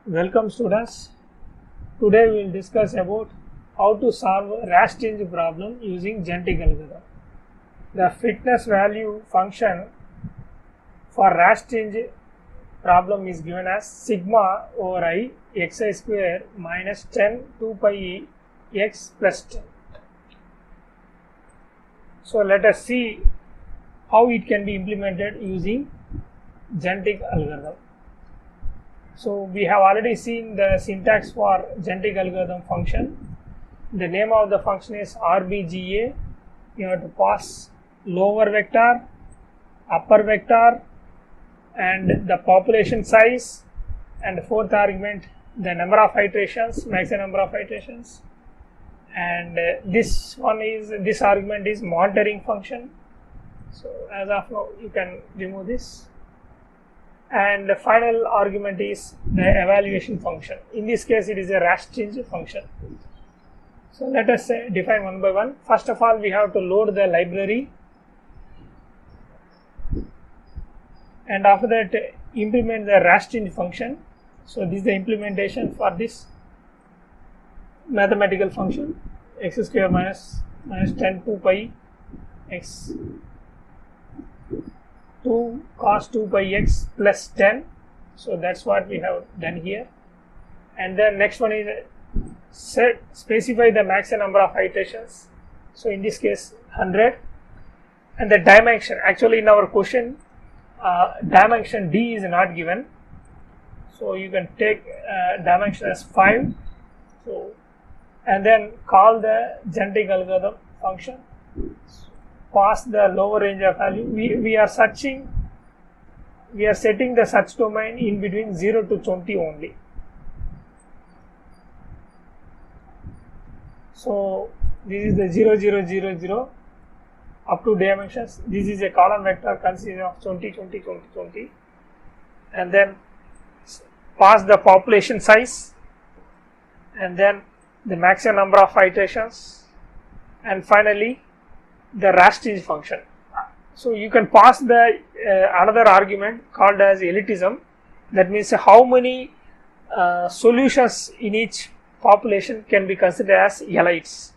Welcome students. Today we will discuss about how to solve a rash change problem using genetic algorithm. The fitness value function for rash change problem is given as sigma over I xi square minus 10 2 pi x plus 10. So let us see how it can be implemented using genetic algorithm. So we have already seen the syntax for genetic algorithm function. The name of the function is RBGA. You have to pass lower vector, upper vector, and the population size, and the fourth argument the number of iterations, maximum number of iterations, and this argument is monitoring function. So as of now you can remove this. And the final argument is the evaluation function. In this case it is a rash change function. So let us define one by one. First of all, we have to load the library, and after that implement the rash change function. So this is the implementation for this mathematical function x square minus 10 2 pi x 2 cos 2 pi x plus 10. So that's what we have done here. And then next one is specify the maximum number of iterations. So in this case 100, and the dimension, actually in our question dimension d is not given, so you can take dimension as 5. So and then call the genetic algorithm function, pass the lower range of value. We are setting the search domain in between 0 to 20 only. So this is the 0 0 0 0 up to dimensions. This is a column vector consisting of 20 20 20 20, and then pass the population size, and then the maximum number of iterations, and finally the rash change function. So you can pass the another argument called as elitism. That means how many solutions in each population can be considered as elites.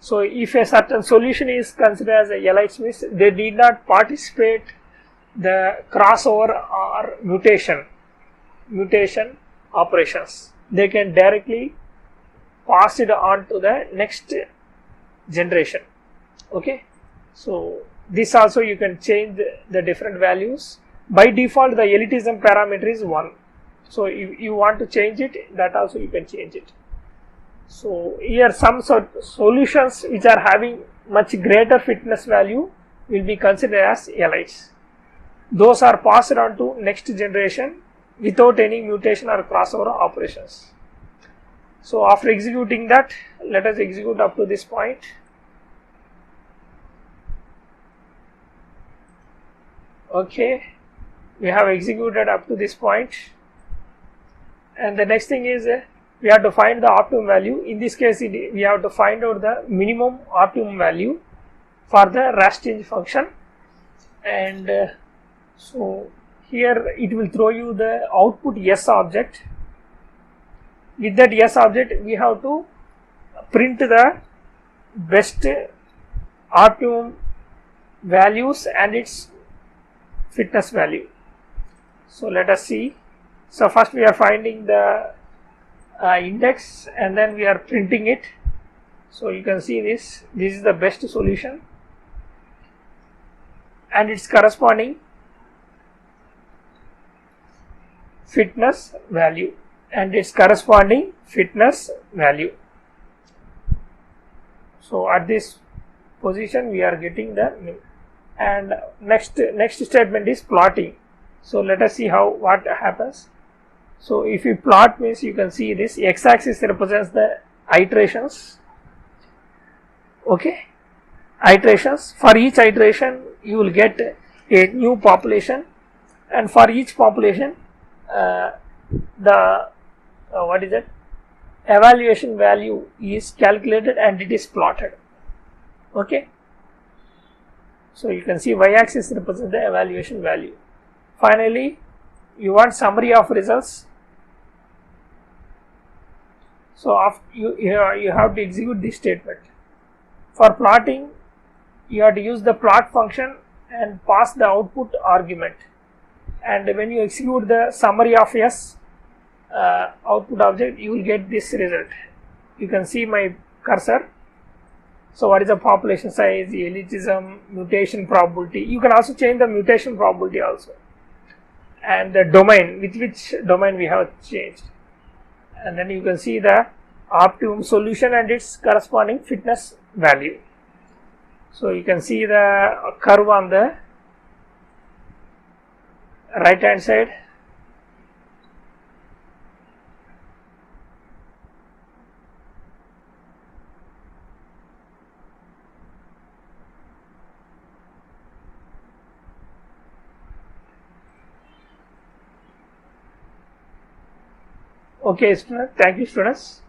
So if a certain solution is considered as a elites, means they did not participate the crossover or mutation operations, they can directly pass it on to the next generation. Okay, so this also you can change the different values. By default the elitism parameter is 1, so if you want to change it, that also you can change it. So here some solutions which are having much greater fitness value will be considered as elites. Those are passed on to next generation without any mutation or crossover operations. So after executing that, let us execute up to this point. Okay, we have executed up to this point, and the next thing is we have to find the optimum value. In this case we have to find out the minimum optimum value for the rash change function, and so here it will throw you the output S object. With that S object we have to print the best optimum values and its fitness value. So let us see. So first we are finding the index, and then we are printing it. So you can see this is the best solution and its corresponding fitness value, So at this position we are getting the, and next statement is plotting. So let us see what happens. So if you plot, means you can see this x-axis represents the iterations. Okay, iterations. For each iteration you will get a new population, and for each population the evaluation value is calculated and it is plotted. Okay, so you can see y-axis represents the evaluation value. Finally, you want summary of results. So after you have to execute this statement. For plotting, you have to use the plot function and pass the output argument, and when you execute the summary of S output object, you will get this result. You can see my cursor. So what is the population size, elitism, mutation probability? You can also change the mutation probability also, and the domain, with which domain we have changed, and then you can see the optimum solution and its corresponding fitness value. So you can see the curve on the right hand side. Okay, students. Thank you, students.